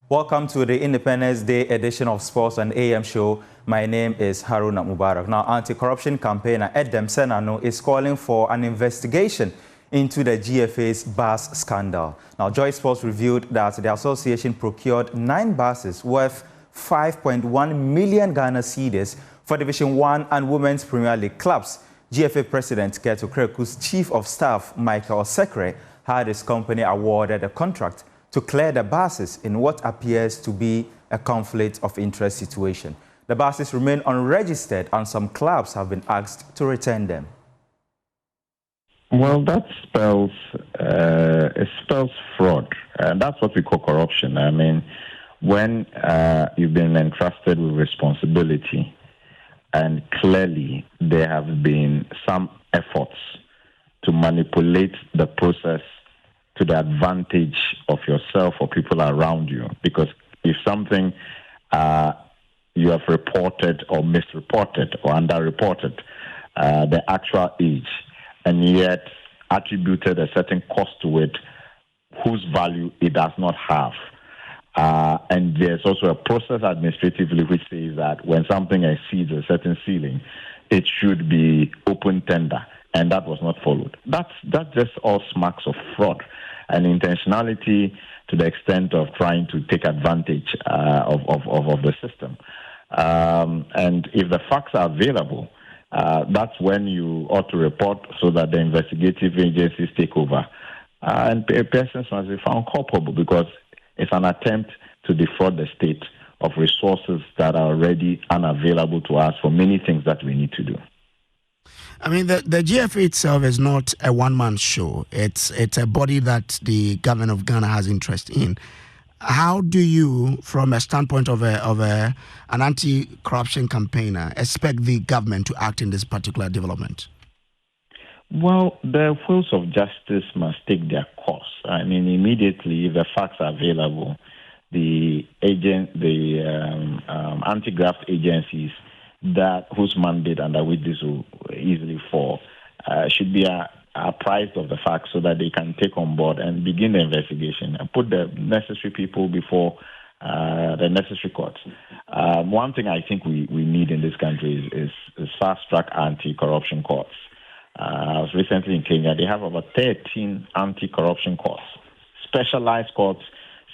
Welcome to the Independence Day edition of Sports and AM Show. My name is Haruna Mubarak. Now, anti-corruption campaigner Edem Senano is calling for an investigation into the GFA's bus scandal. Now, Joy Sports revealed that the association procured 9 buses worth 5.1 million Ghana cedis for Division 1 and Women's Premier League clubs. GFA President Keto Kreku's Chief of Staff, Michael Osekre, had his company awarded a contract to clear the buses in what appears to be a conflict of interest situation. The buses remain unregistered and some clubs have been asked to return them. Well, that spells fraud, and that's what we call corruption. I mean, when you've been entrusted with responsibility, and clearly there have been some efforts to manipulate the process to the advantage of yourself or people around you. Because if something you have reported or misreported or underreported the actual age, and yet attributed a certain cost to it whose value it does not have. And there's also a process administratively which says that when something exceeds a certain ceiling, it should be open tender, and that was not followed. That just all smacks of fraud and intentionality to the extent of trying to take advantage of the system. And if the facts are available, that's when you ought to report so that the investigative agencies take over. And persons must be found culpable because it's an attempt to defraud the state of resources that are already unavailable to us for many things that we need to do. I mean, the GFA itself is not a one-man show. It's a body that the government of Ghana has interest in. How do you, from a standpoint of an anti-corruption campaigner, expect the government to act in this particular development? Well, the wheels of justice must take their course. I mean, immediately, if the facts are available, the anti-graft agencies whose mandate under which this will easily fall should be apprised of the facts so that they can take on board and begin the investigation and put the necessary people before the necessary courts. One thing I think we need in this country is fast-track anti-corruption courts. I was recently in Kenya. They have about 13 anti-corruption courts, specialized courts,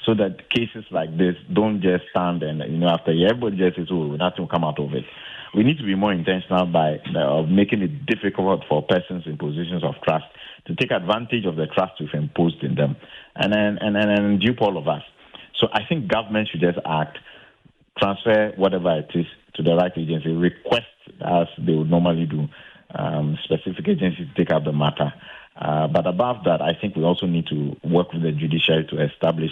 so that cases like this don't just stand and, after everybody just says, oh, nothing will come out of it. We need to be more intentional by making it difficult for persons in positions of trust to take advantage of the trust we've imposed in them and dupe all of us. So I think government should just act, transfer whatever it is to the right agency, request as they would normally do, specific agencies to take up the matter. But above that, I think we also need to work with the judiciary to establish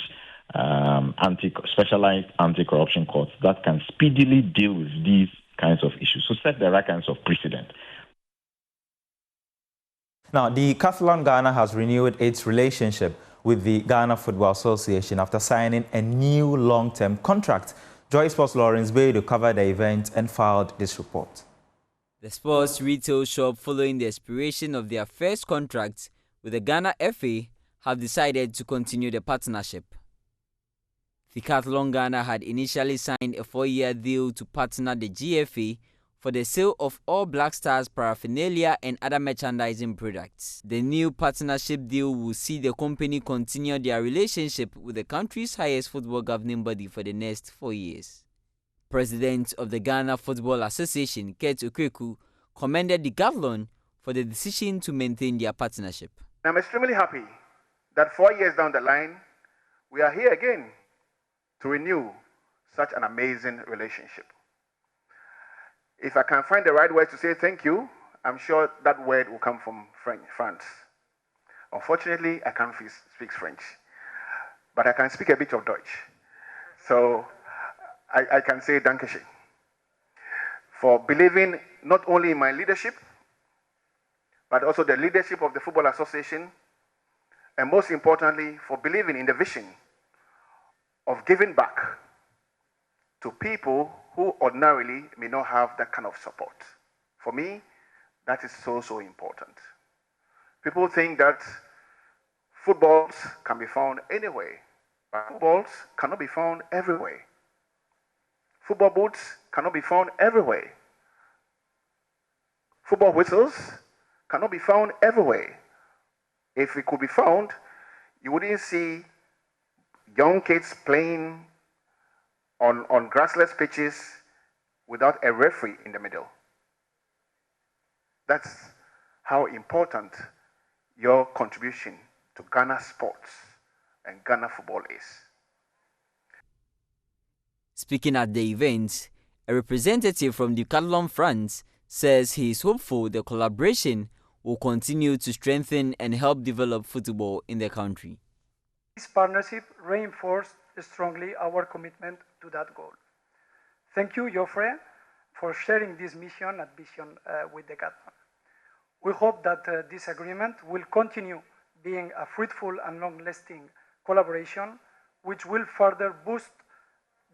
specialized anti-corruption courts that can speedily deal with these kinds of issues, so set the right kinds of precedent. Now, the Decathlon Ghana has renewed its relationship with the Ghana Football Association after signing a new long-term contract. Joy Sports Lawrence Beidou covered the event and filed this report. The sports retail shop, following the expiration of their first contract with the Ghana FA, have decided to continue the partnership. Decathlon Ghana had initially signed a 4-year deal to partner the GFA for the sale of all Black Stars paraphernalia and other merchandising products. The new partnership deal will see the company continue their relationship with the country's highest football governing body for the next 4 years. President of the Ghana Football Association, Keto Kreku, commended Decathlon for the decision to maintain their partnership. I'm extremely happy that 4 years down the line, we are here again to renew such an amazing relationship. If I can find the right word to say thank you, I'm sure that word will come from France. Unfortunately, I can't speak French, but I can speak a bit of Dutch. So I can say Dankeschön for believing not only in my leadership, but also the leadership of the Football Association, and most importantly, for believing in the vision of giving back to people who ordinarily may not have that kind of support. For me, that is so important. People think that footballs can be found anywhere. But footballs cannot be found everywhere. Football boots cannot be found everywhere. Football whistles cannot be found everywhere. If it could be found, you wouldn't see young kids playing on grassless pitches without a referee in the middle. That's how important your contribution to Ghana sports and Ghana football is. Speaking at the event, a representative from the Decathlon France says he is hopeful the collaboration will continue to strengthen and help develop football in the country. This partnership reinforced strongly our commitment to that goal. Thank you, Geoffrey, for sharing this mission and vision with Decathlon. We hope that this agreement will continue being a fruitful and long-lasting collaboration, which will further boost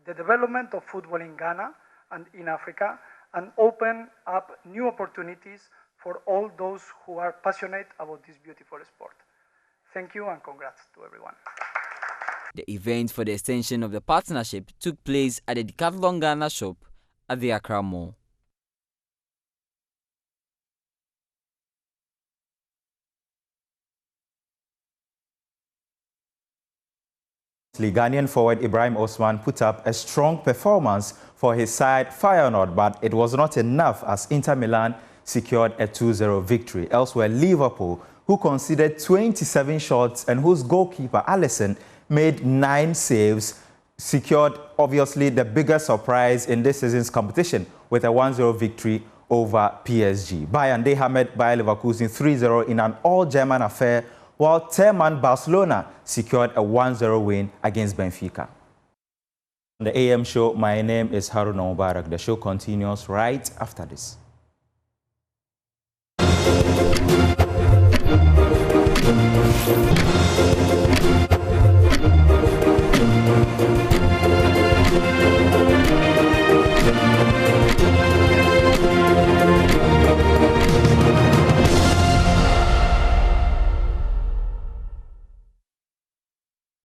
the development of football in Ghana and in Africa, and open up new opportunities for all those who are passionate about this beautiful sport. Thank you and congrats to everyone. The event for the extension of the partnership took place at the Decathlon Ghana shop at the Accra Mall. Ghanaian forward Ibrahim Osman put up a strong performance for his side Feyenoord, but it was not enough as Inter Milan secured a 2-0 victory. Elsewhere, Liverpool, who conceded 27 shots and whose goalkeeper Alisson made 9 saves, secured obviously the biggest surprise in this season's competition with a 1-0 victory over PSG. Bayern, they hammered Bayer Leverkusen 3-0 in an all-German affair, while 10-man Barcelona secured a 1-0 win against Benfica. On the AM show, my name is Haruna Mubarak. The show continues right after this.